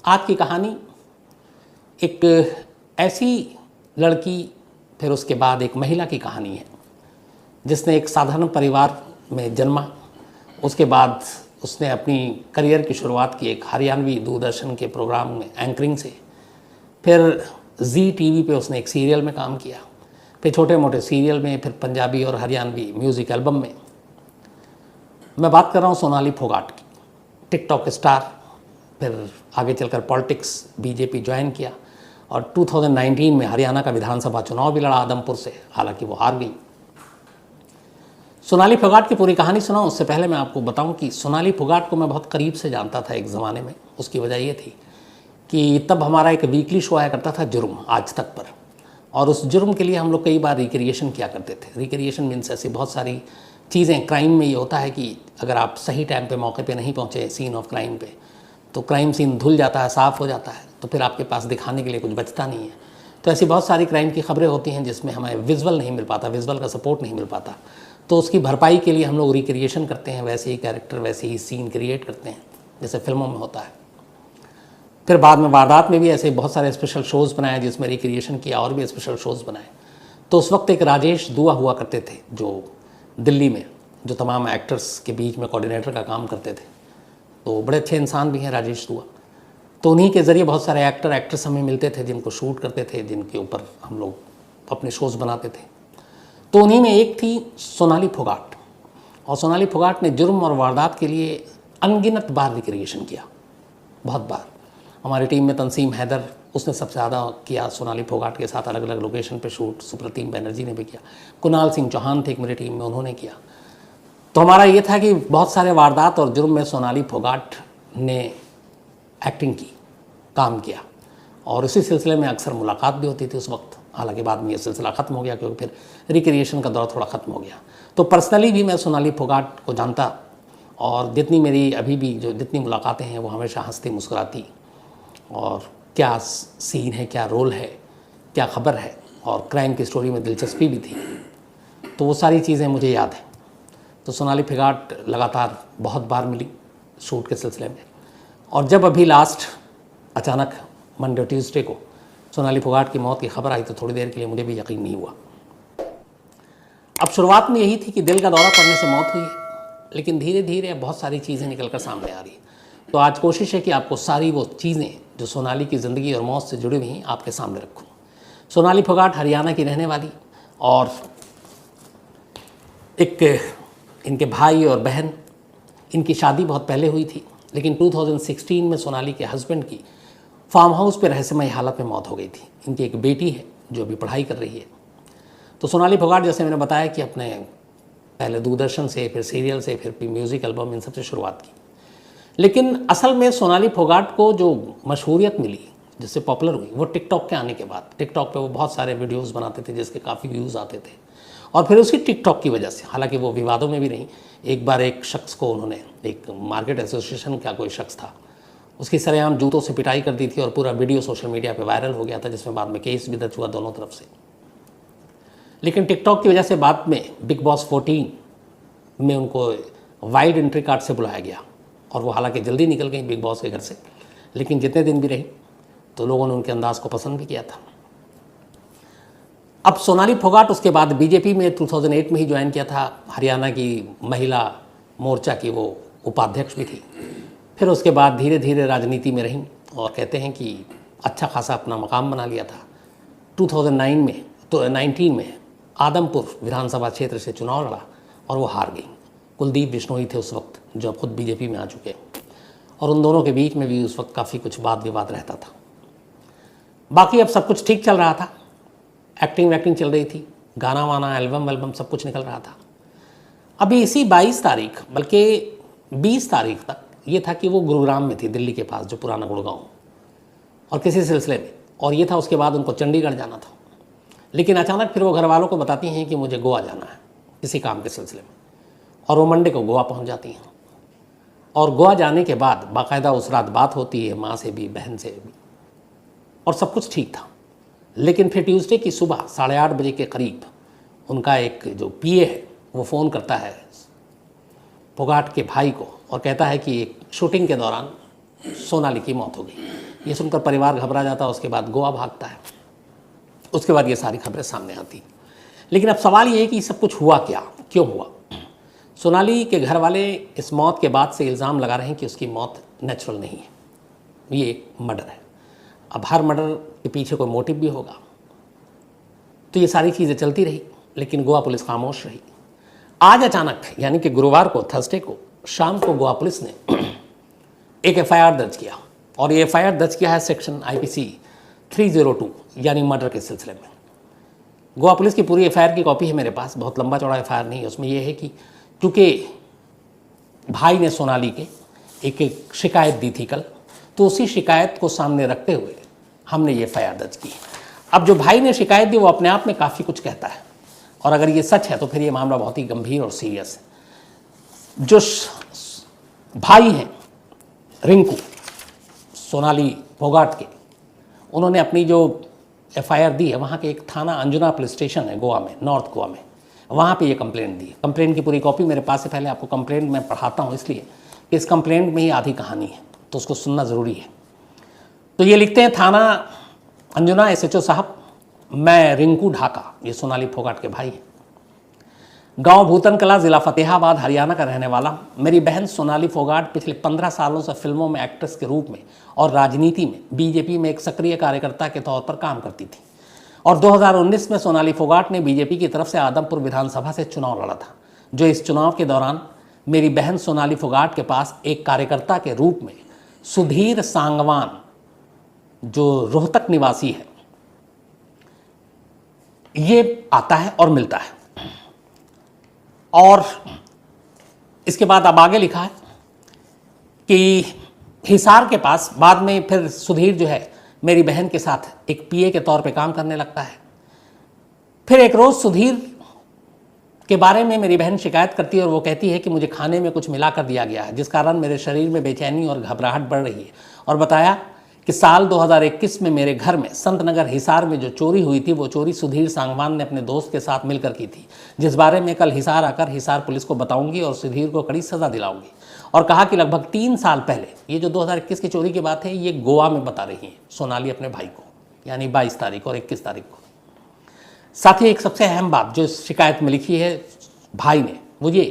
आज की कहानी एक ऐसी लड़की, फिर उसके बाद एक महिला की कहानी है जिसने एक साधारण परिवार में जन्मा। उसके बाद उसने अपनी करियर की शुरुआत की एक हरियाणवी दूरदर्शन के प्रोग्राम में एंकरिंग से। फिर जी टीवी पे उसने एक सीरियल में काम किया, फिर छोटे मोटे सीरियल में, फिर पंजाबी और हरियाणवी म्यूज़िक एल्बम में। मैं बात कर रहा हूँ सोनाली फोगाट की, टिकटॉक स्टार। फिर आगे चलकर पॉलिटिक्स, बीजेपी ज्वाइन किया और 2019 में हरियाणा का विधानसभा चुनाव भी लड़ा आदमपुर से, हालांकि वो हार गई। सोनाली फोगाट की पूरी कहानी सुनाऊं उससे पहले मैं आपको बताऊं कि सोनाली फोगाट को मैं बहुत करीब से जानता था एक ज़माने में। उसकी वजह ये थी कि तब हमारा एक वीकली शो आया करता था जुर्म, आज तक पर, और उस जुर्म के लिए हम लोग कई बार रिक्रिएशन किया करते थे। रिक्रिएशन मीन्स ऐसी बहुत सारी चीज़ें। क्राइम में ये होता है कि अगर आप सही टाइम पे मौके पे नहीं पहुँचे सीन ऑफ क्राइम पे, तो क्राइम सीन धुल जाता है, साफ़ हो जाता है, तो फिर आपके पास दिखाने के लिए कुछ बचता नहीं है। तो ऐसी बहुत सारी क्राइम की खबरें होती हैं जिसमें हमें विजुअल नहीं मिल पाता, विजुअल का सपोर्ट नहीं मिल पाता। तो उसकी भरपाई के लिए हम लोग रिक्रिएशन करते हैं, वैसे ही कैरेक्टर, वैसे ही सीन क्रिएट करते हैं जैसे फिल्मों में होता है। फिर बाद में वारदात में भी ऐसे बहुत सारे स्पेशल शोज़ बनाए जिसमें रिक्रिएशन किया, और भी स्पेशल शोज़ बनाए। तो उस वक्त एक राजेश दुआ हुआ करते थे जो दिल्ली में, जो तमाम एक्टर्स के बीच में कोऑर्डिनेटर का काम करते थे। तो बड़े अच्छे इंसान भी हैं राजेश दुआ। तो उन्हीं के ज़रिए बहुत सारे एक्टर एक्ट्रेस हमें मिलते थे जिनको शूट करते थे, जिनके ऊपर हम लोग अपने शोज़ बनाते थे। तो उन्हीं में एक थी सोनाली फोगाट। और सोनाली फोगाट ने जुर्म और वारदात के लिए अनगिनत बार रिक्रिएशन किया, बहुत बार। हमारी टीम में तंसीम हैदर, उसने सबसे ज़्यादा किया सोनाली फोगाट के साथ अलग अलग लोकेशन पे शूट। सुप्रतीम बनर्जी ने भी किया, कुणाल सिंह चौहान थे एक मेरी टीम में, उन्होंने किया। तो हमारा ये था कि बहुत सारे वारदात और जुर्म में सोनाली फोगाट ने एक्टिंग की, काम किया, और इसी सिलसिले में अक्सर मुलाकात भी होती थी उस वक्त। हालांकि बाद में ये सिलसिला ख़त्म हो गया क्योंकि फिर रिक्रिएशन का दौर थोड़ा ख़त्म हो गया। तो पर्सनली भी मैं सोनाली फोगाट को जानता, और जितनी मेरी अभी भी जो जितनी मुलाकातें हैं वो हमेशा हंसती मुस्कुराती, और क्या सीन है, क्या रोल है, क्या खबर है, और क्राइम की स्टोरी में दिलचस्पी भी थी। तो वो सारी चीज़ें मुझे याद हैं। तो सोनाली फोगाट लगातार बहुत बार मिली शूट के सिलसिले में। और जब अभी लास्ट अचानक मंडे ट्यूसडे को सोनाली फोगाट की मौत की खबर आई तो थोड़ी देर के लिए मुझे भी यकीन नहीं हुआ। अब शुरुआत में यही थी कि दिल का दौरा पड़ने से मौत हुई है, लेकिन धीरे धीरे बहुत सारी चीज़ें निकल कर सामने आ रही हैं। तो आज कोशिश है कि आपको सारी वो चीज़ें जो सोनाली की ज़िंदगी और मौत से जुड़ी हुई हैं आपके सामने रखूँ। सोनाली फोगाट हरियाणा की रहने वाली, और एक इनके भाई और बहन, इनकी शादी बहुत पहले हुई थी, लेकिन 2016 में सोनाली के हस्बैंड की फार्म हाउस पे रहस्यमय हालत में मौत हो गई थी। इनकी एक बेटी है जो अभी पढ़ाई कर रही है। तो सोनाली फोगाट, जैसे मैंने बताया कि अपने पहले दूरदर्शन से, फिर सीरियल से, फिर म्यूज़िक एल्बम, इन सबसे शुरुआत की। लेकिन असल में सोनाली फोगाट को जो मशहूरियत मिली, जिससे पॉपुलर हुई, वो टिकटॉक के आने के बाद। टिकटॉक पे वो बहुत सारे वीडियोस बनाते थे जिसके काफ़ी व्यूज़ आते थे, और फिर उसी टिकटॉक की वजह से, हालांकि वो विवादों में भी रही। एक बार एक शख्स को उन्होंने, एक मार्केट एसोसिएशन का कोई शख्स था, उसकी सरेआम जूतों से पिटाई कर दी थी, और पूरा वीडियो सोशल मीडिया पे वायरल हो गया था, जिसमें बाद में केस भी दर्ज हुआ दोनों तरफ से। लेकिन टिकटॉक की वजह से बाद में बिग बॉस 14 में उनको वाइल्ड एंट्री कार्ड से बुलाया गया, और वो हालांकि जल्दी निकल गई बिग बॉस के घर से, लेकिन जितने दिन भी रही तो लोगों ने उनके अंदाज़ को पसंद भी किया था। अब सोनाली फोगाट उसके बाद बीजेपी में 2008 में ही ज्वाइन किया था। हरियाणा की महिला मोर्चा की वो उपाध्यक्ष भी थी। फिर उसके बाद धीरे धीरे राजनीति में रहीं, और कहते हैं कि अच्छा खासा अपना मकाम बना लिया था। 2019 में आदमपुर विधानसभा क्षेत्र से चुनाव लड़ा और वो हार गई। कुलदीप बिश्नोई थे उस वक्त, जो अब खुद बीजेपी में आ चुके, और उन दोनों के बीच में भी उस वक्त काफ़ी कुछ वाद विवाद रहता था। बाकी अब सब कुछ ठीक चल रहा था, एक्टिंग वैक्टिंग चल रही थी, गाना वाना, एल्बम सब कुछ निकल रहा था। अभी इसी 22 तारीख, बल्कि 20 तारीख तक ये था कि वो गुरुग्राम में थी, दिल्ली के पास, जो पुराना गुड़गांव, और किसी सिलसिले में, और ये था उसके बाद उनको चंडीगढ़ जाना था। लेकिन अचानक फिर वो घर वालों को बताती हैं कि मुझे गोवा जाना है किसी काम के सिलसिले में, और वो मंडे को गोवा पहुंच जाती हैं। और गोवा जाने के बाद बाकायदा उस रात बात होती है माँ से भी, बहन से भी, और सब कुछ ठीक था। लेकिन फिर ट्यूसडे की सुबह 8:30 बजे के करीब उनका एक जो पीए है वो फ़ोन करता है फोगाट के भाई को, और कहता है कि एक शूटिंग के दौरान सोनाली की मौत हो गई। ये सुनकर परिवार घबरा जाता है, उसके बाद गोवा भागता है। उसके बाद ये सारी खबरें सामने आती। लेकिन अब सवाल ये है कि सब कुछ हुआ क्या, क्यों हुआ। सोनाली के घर वाले इस मौत के बाद से इल्ज़ाम लगा रहे हैं कि उसकी मौत नेचुरल नहीं है, ये एक मर्डर है। अब हर मर्डर के पीछे कोई मोटिव भी होगा, तो ये सारी चीज़ें चलती रही, लेकिन गोवा पुलिस खामोश रही। आज अचानक, यानी कि गुरुवार को, थर्सडे को शाम को, गोवा पुलिस ने एक FIR दर्ज किया, और ये FIR दर्ज किया है सेक्शन IPC 302 यानी मर्डर के सिलसिले में। गोवा पुलिस की पूरी FIR की कॉपी है मेरे पास, बहुत लंबा चौड़ा FIR नहीं है। उसमें यह है कि क्योंकि भाई ने सोनाली के एक शिकायत दी थी कल, तो उसी शिकायत को सामने रखते हुए हमने ये FIR दर्ज की। अब जो भाई ने शिकायत दी वो अपने आप में काफ़ी कुछ कहता है, और अगर ये सच है तो फिर ये मामला बहुत ही गंभीर और सीरियस है। जो भाई हैं रिंकू, सोनाली फोगाट के, उन्होंने अपनी जो FIR दी है, वहाँ के एक थाना अंजुना पुलिस स्टेशन है गोवा में, नॉर्थ गोवा में, वहाँ पे ये कंप्लेंट दी। कंप्लेंट की पूरी कॉपी मेरे पास है। पहले आपको कंप्लेंट मैं पढ़ाता हूँ, इसलिए कि इस कंप्लेंट में ही आधी कहानी है, तो उसको सुनना ज़रूरी है। तो ये लिखते हैं, थाना अंजुना SHO साहब, मैं रिंकू ढाका, ये सोनाली फोगाट के भाई हैं, गांव भूतन कला, ज़िला फतेहाबाद, हरियाणा का रहने वाला। मेरी बहन सोनाली फोगाट पिछले 15 सालों से फिल्मों में एक्ट्रेस के रूप में और राजनीति में BJP में एक सक्रिय कार्यकर्ता के तौर पर काम करती थी, और 2019 में सोनाली फोगाट ने BJP की तरफ से आदमपुर विधानसभा से चुनाव लड़ा था। जो इस चुनाव के दौरान मेरी बहन सोनाली फोगाट के पास एक कार्यकर्ता के रूप में सुधीर सांगवान, जो रोहतक निवासी है, ये आता है और मिलता है। और इसके बाद अब आगे लिखा है कि हिसार के पास बाद में फिर सुधीर जो है मेरी बहन के साथ एक PA के तौर पे काम करने लगता है। फिर एक रोज़ सुधीर के बारे में मेरी बहन शिकायत करती है, और वो कहती है कि मुझे खाने में कुछ मिला कर दिया गया है, जिस कारण मेरे शरीर में बेचैनी और घबराहट बढ़ रही है। और बताया कि साल 2021 में मेरे घर में संत नगर हिसार में जो चोरी हुई थी, वो चोरी सुधीर सांगवान ने अपने दोस्त के साथ मिलकर की थी, जिस बारे में कल हिसार आकर हिसार पुलिस को बताऊंगी और सुधीर को कड़ी सज़ा दिलाऊंगी। और कहा कि लगभग 3 साल पहले, ये जो 2021 की चोरी की बात है, ये गोवा में बता रही है सोनाली अपने भाई को, यानी 22 तारीख और 21 तारीख को। साथ ही एक सबसे अहम बात जो शिकायत में लिखी है भाई ने, वो ये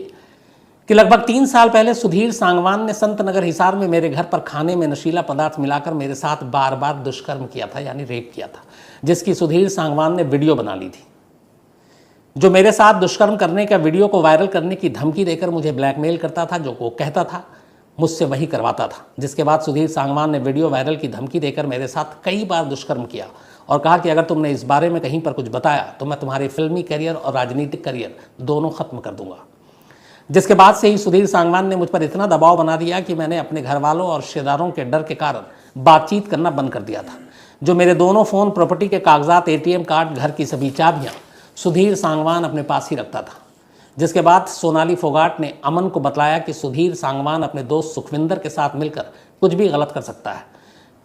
कि लगभग 3 साल पहले सुधीर सांगवान ने संत नगर हिसार में मेरे घर पर खाने में नशीला पदार्थ मिलाकर मेरे साथ बार बार दुष्कर्म किया था, यानी रेप किया था, जिसकी सुधीर सांगवान ने वीडियो बना ली थी। जो मेरे साथ दुष्कर्म करने का वीडियो को वायरल करने की धमकी देकर मुझे ब्लैकमेल करता था, जो वो कहता था मुझसे वही करवाता था। जिसके बाद सुधीर सांगवान ने वीडियो वायरल की धमकी देकर मेरे साथ कई बार दुष्कर्म किया, और कहा कि अगर तुमने इस बारे में कहीं पर कुछ बताया तो मैं तुम्हारे फिल्मी करियर और राजनीतिक करियर दोनों खत्म कर दूंगा। जिसके बाद से ही सुधीर सांगवान ने मुझ पर इतना दबाव बना दिया कि मैंने अपने घर वालों और रिश्तेदारों के डर के कारण बातचीत करना बंद कर दिया था। जो मेरे दोनों फ़ोन, प्रॉपर्टी के कागजात, ATM कार्ड, घर की सभी चाबियाँ सुधीर सांगवान अपने पास ही रखता था। जिसके बाद सोनाली फोगाट ने अमन को बतलाया कि सुधीर सांगवान अपने दोस्त सुखविंदर के साथ मिलकर कुछ भी गलत कर सकता है।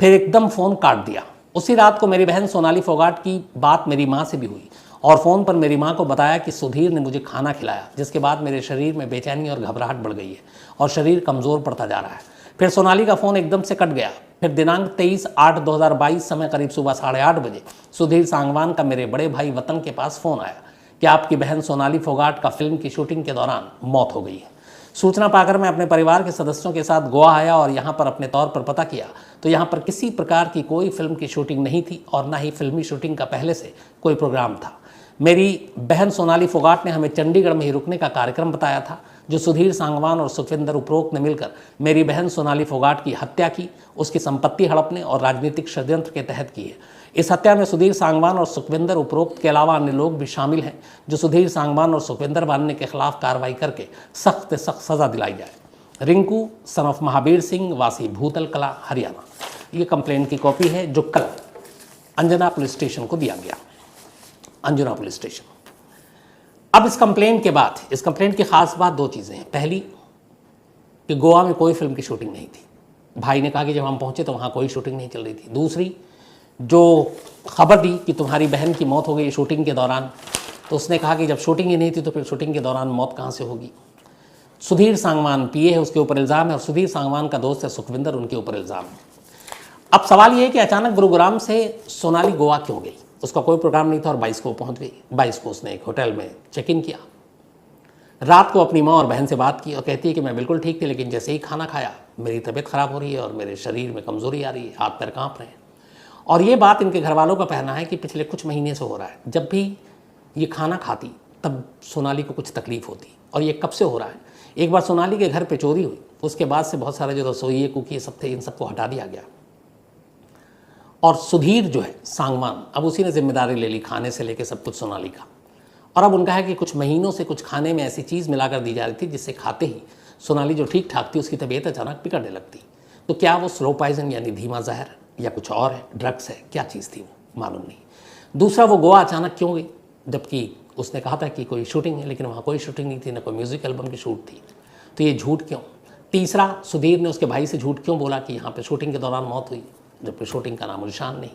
फिर एकदम फ़ोन काट दिया। उसी रात को मेरी बहन सोनाली फोगाट की बात मेरी माँ से भी हुई, और फ़ोन पर मेरी माँ को बताया कि सुधीर ने मुझे खाना खिलाया, जिसके बाद मेरे शरीर में बेचैनी और घबराहट बढ़ गई है और शरीर कमज़ोर पड़ता जा रहा है। फिर सोनाली का फ़ोन एकदम से कट गया। फिर दिनांक 23/8/2022 समय करीब सुबह 8:30 बजे सुधीर सांगवान का मेरे बड़े भाई वतन के पास फ़ोन आया कि आपकी बहन सोनाली फोगाट का फिल्म की शूटिंग के दौरान मौत हो गई है। सूचना पाकर मैं अपने परिवार के सदस्यों के साथ गोवा आया और यहाँ पर अपने तौर पर पता किया तो यहाँ पर किसी प्रकार की कोई फिल्म की शूटिंग नहीं थी, और ना ही फिल्मी शूटिंग का पहले से कोई प्रोग्राम था। मेरी बहन सोनाली फोगाट ने हमें चंडीगढ़ में ही रुकने का कार्यक्रम बताया था, जो सुधीर सांगवान और सुखविंदर उपरोक्त ने मिलकर मेरी बहन सोनाली फोगाट की हत्या की, उसकी संपत्ति हड़पने और राजनीतिक षड्यंत्र के तहत की है। इस हत्या में सुधीर सांगवान और सुखविंदर उपरोक्त के अलावा अन्य लोग भी शामिल हैं, जो सुधीर सांगवान और सुखविंदर बानने के खिलाफ कार्रवाई करके सख्त से सख्त सज़ा दिलाई जाए। रिंकू सन ऑफ महावीर सिंह, वासी भूतल कला, हरियाणा। ये कंप्लेंट की कॉपी है जो कल अंजना पुलिस स्टेशन को दिया गया, अंजुना पुलिस स्टेशन। अब इस कंप्लेंट के बाद, इस कंप्लेंट की खास बात 2 चीज़ें हैं। पहली कि गोवा में कोई फिल्म की शूटिंग नहीं थी। भाई ने कहा कि जब हम पहुंचे तो वहाँ कोई शूटिंग नहीं चल रही थी। दूसरी, जो खबर दी कि तुम्हारी बहन की मौत हो गई शूटिंग के दौरान, तो उसने कहा कि जब शूटिंग ही नहीं थी तो फिर शूटिंग के दौरान मौत कहाँ से होगी। सुधीर सांगवान PA है, उसके ऊपर इल्ज़ाम है, और सुधीर सांगवान का दोस्त है सुखविंदर, उनके ऊपर इल्ज़ाम है। अब सवाल ये है कि अचानक गुरुग्राम से सोनाली गोवा क्यों गई। उसका कोई प्रोग्राम नहीं था और 22 को पहुंच गई। 22 को उसने एक होटल में चेक इन किया। रात को अपनी माँ और बहन से बात की और कहती है कि मैं बिल्कुल ठीक थी, लेकिन जैसे ही खाना खाया मेरी तबीयत ख़राब हो रही है और मेरे शरीर में कमज़ोरी आ रही है, हाथ पैर काँप रहे हैं। और ये बात इनके घर वालों का कहना है कि पिछले कुछ महीने से हो रहा है। जब भी ये खाना खाती तब सोनाली को कुछ तकलीफ होती। और ये कब से हो रहा है। एक बार सोनाली के घर पे चोरी हुई, उसके बाद से बहुत सारे जो रसोइये कुकी सब थे, इन सबको हटा दिया गया। और सुधीर जो है सांगवान, अब उसी ने जिम्मेदारी ले ली खाने से लेके सब कुछ सोनाली का। और अब उनका है कि कुछ महीनों से कुछ खाने में ऐसी चीज़ मिलाकर दी जा रही थी जिससे खाते ही सोनाली जो ठीक ठाक थी उसकी तबीयत अचानक बिगड़ने लगती। तो क्या वो स्लो पॉइजन यानी धीमा जहर या कुछ और है, ड्रग्स है, क्या चीज़ थी वो मालूम नहीं। दूसरा, वो गोवा अचानक क्यों गई, जबकि उसने कहा था कि कोई शूटिंग है, लेकिन वहाँ कोई शूटिंग नहीं थी, ना कोई म्यूज़िक एल्बम की शूट थी। तो ये झूठ क्यों। तीसरा, सुधीर ने उसके भाई से झूठ क्यों बोला कि यहाँ पे शूटिंग के दौरान मौत हुई, जबकि शूटिंग का नामो निशान नहीं।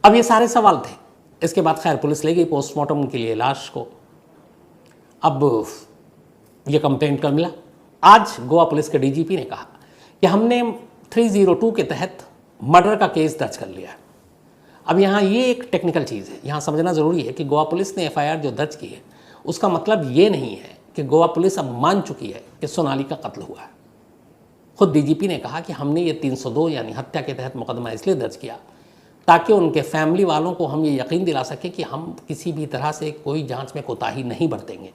अब ये सारे सवाल थे। इसके बाद खैर पुलिस ले गई पोस्टमार्टम के लिए लाश को। अब ये कंप्लेंट कर मिला। आज गोवा पुलिस के डीजीपी ने कहा कि हमने 302 के तहत मर्डर का केस दर्ज कर लिया है। अब यहाँ ये एक टेक्निकल चीज़ है, यहाँ समझना ज़रूरी है कि गोवा पुलिस ने एफआईआर जो दर्ज की है उसका मतलब ये नहीं है कि गोवा पुलिस अब मान चुकी है कि सोनाली का कत्ल हुआ है। खुद डीजीपी ने कहा कि हमने ये 302 यानी हत्या के तहत मुकदमा इसलिए दर्ज किया ताकि उनके फैमिली वालों को हम ये यकीन दिला सकें कि हम किसी भी तरह से कोई जांच में कोताही नहीं बरतेंगे।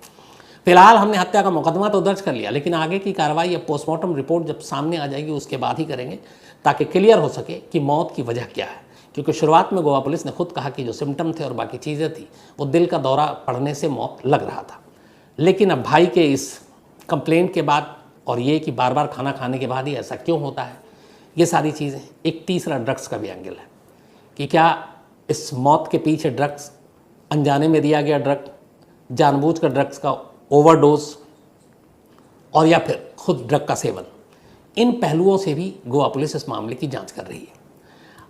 फिलहाल हमने हत्या का मुकदमा तो दर्ज कर लिया, लेकिन आगे की कार्रवाई अब पोस्टमार्टम रिपोर्ट जब सामने आ जाएगी उसके बाद ही करेंगे, ताकि क्लियर हो सके कि मौत की वजह क्या है। क्योंकि शुरुआत में गोवा पुलिस ने खुद कहा कि जो सिम्टम थे और बाकी चीज़ें थी वो दिल का दौरा पड़ने से मौत लग रहा था। लेकिन अब भाई के इस कंप्लेंट के बाद और ये कि बार बार खाना खाने के बाद ही ऐसा क्यों होता है, ये सारी चीज़ें। एक तीसरा ड्रग्स का भी एंगल है कि क्या इस मौत के पीछे ड्रग्स, अनजाने में दिया गया ड्रग, जानबूझकर ड्रग्स का ओवरडोज, और या फिर खुद ड्रग का सेवन। इन पहलुओं से भी गोवा पुलिस इस मामले की जांच कर रही है।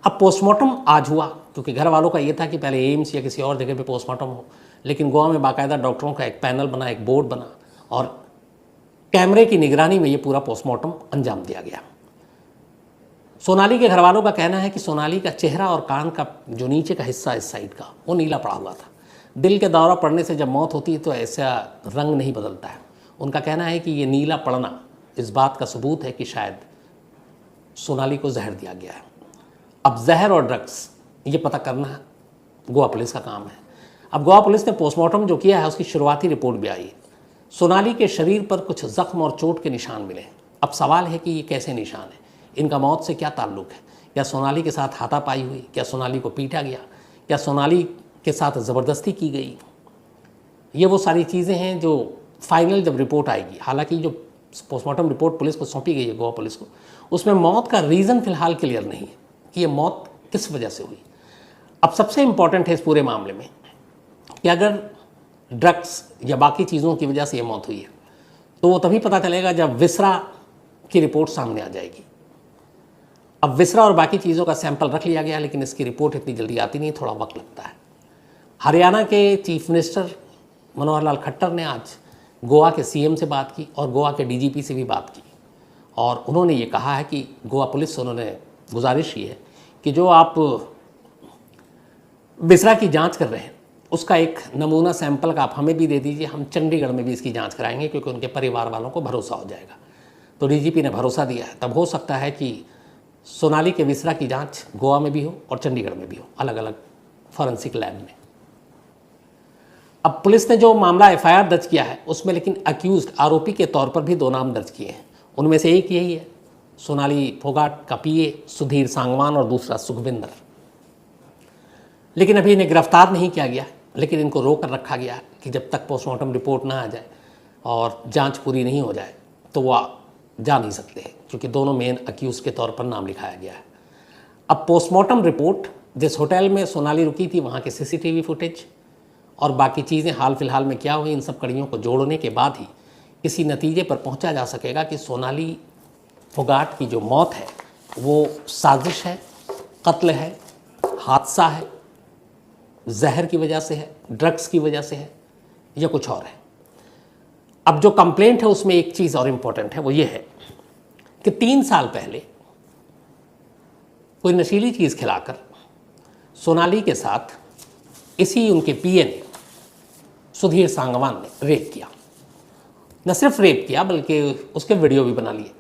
अब पोस्टमार्टम आज हुआ क्योंकि घर वालों का ये था कि पहले एम्स या किसी और जगह पे पोस्टमार्टम हो, लेकिन गोवा में बाकायदा डॉक्टरों का एक पैनल बना, एक बोर्ड बना और कैमरे की निगरानी में ये पूरा पोस्टमार्टम अंजाम दिया गया। सोनाली के घर वालों का कहना है कि सोनाली का चेहरा और कान का जो नीचे का हिस्सा इस साइड का वो नीला पड़ा हुआ था। दिल के दौरा पड़ने से जब मौत होती है तो ऐसा रंग नहीं बदलता है। उनका कहना है कि ये नीला पड़ना इस बात का सबूत है कि शायद सोनाली को जहर दिया गया है। अब जहर और ड्रग्स ये पता करना गोवा पुलिस का काम है। अब गोवा पुलिस ने पोस्टमार्टम जो किया है उसकी शुरुआती रिपोर्ट भी आई है। सोनाली के शरीर पर कुछ जख्म और चोट के निशान मिले। अब सवाल है कि ये कैसे निशान है, इनका मौत से क्या ताल्लुक़ है। क्या सोनाली के साथ हाथापाई हुई, क्या सोनाली को पीटा गया, क्या सोनाली के साथ ज़बरदस्ती की गई। ये वो सारी चीज़ें हैं जो फाइनल जब रिपोर्ट आएगी। हालांकि जो पोस्टमार्टम रिपोर्ट पुलिस को सौंपी गई है गोवा पुलिस को, उसमें मौत का रीज़न फ़िलहाल क्लियर नहीं है कि ये मौत किस वजह से हुई। अब सबसे इम्पॉर्टेंट है इस पूरे मामले में कि अगर ड्रग्स या बाकी चीज़ों की वजह से ये मौत हुई है तो वो तभी पता चलेगा जब विसरा की रिपोर्ट सामने आ जाएगी। अब विसरा और बाकी चीज़ों का सैंपल रख लिया गया, लेकिन इसकी रिपोर्ट इतनी जल्दी आती नहीं, थोड़ा वक्त लगता है। हरियाणा के चीफ मिनिस्टर मनोहर लाल खट्टर ने आज गोवा के सीएम से बात की और गोवा के डीजीपी से भी बात की, और उन्होंने ये कहा है कि गोवा पुलिस से उन्होंने गुजारिश की है कि जो आप विसरा की जांच कर रहे हैं उसका एक नमूना सैंपल का आप हमें भी दे दीजिए, हम चंडीगढ़ में भी इसकी जांच कराएंगे, क्योंकि उनके परिवार वालों को भरोसा हो जाएगा। तो डीजीपी ने भरोसा दिया है। तब हो सकता है कि सोनाली के विसरा की जांच गोवा में भी हो और चंडीगढ़ में भी हो, अलग अलग फॉरेंसिक लैब में। अब पुलिस ने जो मामला एफआईआर दर्ज किया है उसमें लेकिन अक्यूज्ड, आरोपी के तौर पर भी 2 नाम दर्ज किए हैं। उनमें से एक यही है, सोनाली फोगाट का पीए सुधीर सांगवान और दूसरा सुखविंदर। लेकिन अभी इन्हें गिरफ्तार नहीं किया गया, लेकिन इनको रोक कर रखा गया कि जब तक पोस्टमार्टम रिपोर्ट ना आ जाए और जांच पूरी नहीं हो जाए तो वह जा नहीं सकते हैं, क्योंकि दोनों मेन अक्यूज के तौर पर नाम लिखाया गया है। अब पोस्टमार्टम रिपोर्ट, जिस होटल में सोनाली रुकी थी वहाँ के सीसीटीवी फुटेज और बाकी चीज़ें हाल फिलहाल में क्या हुई, इन सब कड़ियों को जोड़ने के बाद ही किसी नतीजे पर पहुँचा जा सकेगा कि सोनाली फोगाट की जो मौत है वो साजिश है, कत्ल है, हादसा है, जहर की वजह से है, ड्रग्स की वजह से है या कुछ और है। अब जो कंप्लेंट है उसमें एक चीज़ और इम्पोर्टेंट है, वो ये है कि 3 साल पहले कोई नशीली चीज़ खिलाकर सोनाली के साथ इसी उनके पीए ने, सुधीर सांगवान ने रेप किया। न सिर्फ रेप किया बल्कि उसके वीडियो भी बना लिए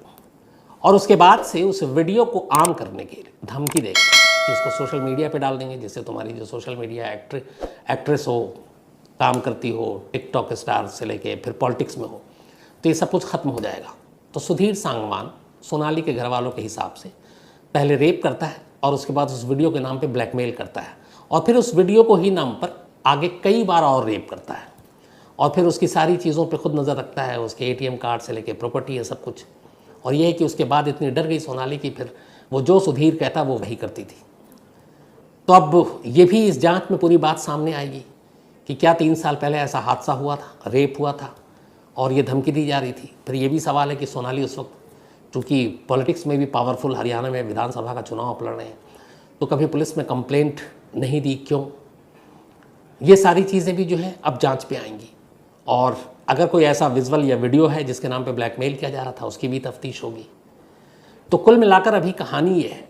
और उसके बाद से उस वीडियो को आम करने के लिए धमकी देकर कि इसको सोशल मीडिया पे डाल देंगे, जिससे तुम्हारी जो सोशल मीडिया एक्ट्रेस हो, काम करती हो, टिकटॉक स्टार से लेके फिर पॉलिटिक्स में हो, तो ये सब कुछ ख़त्म हो जाएगा। तो सुधीर सांगवान सोनाली के घर वालों के हिसाब से पहले रेप करता है और उसके बाद उस वीडियो के नाम पे ब्लैकमेल करता है और फिर उस वीडियो को ही नाम पर आगे कई बार और रेप करता है और फिर उसकी सारी चीज़ों पे खुद नज़र रखता है, उसके एटीएम कार्ड से लेके प्रॉपर्टी है सब कुछ। और ये है कि उसके बाद इतनी डर गई सोनाली की फिर वो जो सुधीर कहता वो वही करती थी। तो अब ये भी इस जांच में पूरी बात सामने आएगी कि क्या 3 साल पहले ऐसा हादसा हुआ था, रेप हुआ था और ये धमकी दी जा रही थी। फिर ये भी सवाल है कि सोनाली उस वक्त चूँकि पॉलिटिक्स में भी पावरफुल, हरियाणा में विधानसभा का चुनाव आप लड़ रहे हैं, तो कभी पुलिस में कंप्लेंट नहीं दी, क्यों? ये सारी चीज़ें भी जो है अब जांच पे आएंगी और अगर कोई ऐसा विजुअल या वीडियो है जिसके नाम पे ब्लैकमेल किया जा रहा था, उसकी भी तफ्तीश होगी। तो कुल मिलाकर अभी कहानी ये है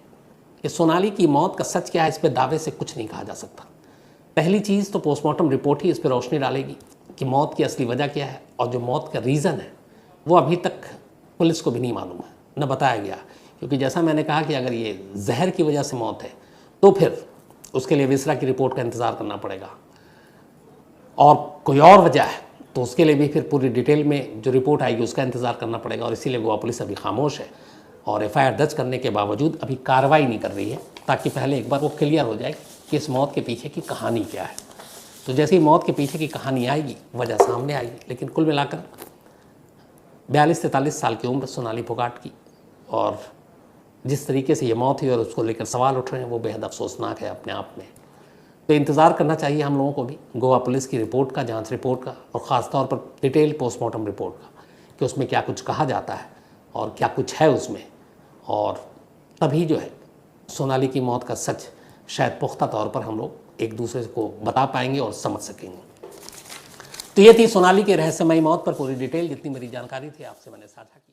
कि सोनाली की मौत का सच क्या है, इस पे दावे से कुछ नहीं कहा जा सकता। पहली चीज़ तो पोस्टमार्टम रिपोर्ट ही इस पर रोशनी डालेगी कि मौत की असली वजह क्या है और जो मौत का रीज़न है वो अभी तक पुलिस को भी नहीं मालूम है, न बताया गया। क्योंकि जैसा मैंने कहा कि अगर ये जहर की वजह से मौत है तो फिर उसके लिए विसरा की रिपोर्ट का इंतज़ार करना पड़ेगा और कोई और वजह है तो उसके लिए भी फिर पूरी डिटेल में जो रिपोर्ट आएगी उसका इंतज़ार करना पड़ेगा। और इसीलिए गोवा पुलिस अभी खामोश है और एफआईआर दर्ज करने के बावजूद अभी कार्रवाई नहीं कर रही है, ताकि पहले एक बार वो क्लियर हो जाए कि इस मौत के पीछे की कहानी क्या है। तो जैसे ही मौत के पीछे की कहानी आएगी, वजह सामने आएगी। लेकिन कुल मिलाकर 42-43 साल की उम्र सोनाली फोगाट की, और जिस तरीके से ये मौत हुई और उसको लेकर सवाल उठ रहे हैं वो बेहद अफसोसनाक है अपने आप में। तो इंतज़ार करना चाहिए हम लोगों को भी गोवा पुलिस की रिपोर्ट का, जांच रिपोर्ट का, और ख़ास तौर पर डिटेल पोस्टमार्टम रिपोर्ट का कि उसमें क्या कुछ कहा जाता है और क्या कुछ है उसमें। और तभी जो है सोनाली की मौत का सच शायद पुख्ता तौर पर हम लोग एक दूसरे को बता पाएंगे और समझ सकेंगे। तो ये थी सोनाली के रहस्यमयी मौत पर पूरी डिटेल, जितनी मेरी जानकारी थी आपसे मैंने साझा की।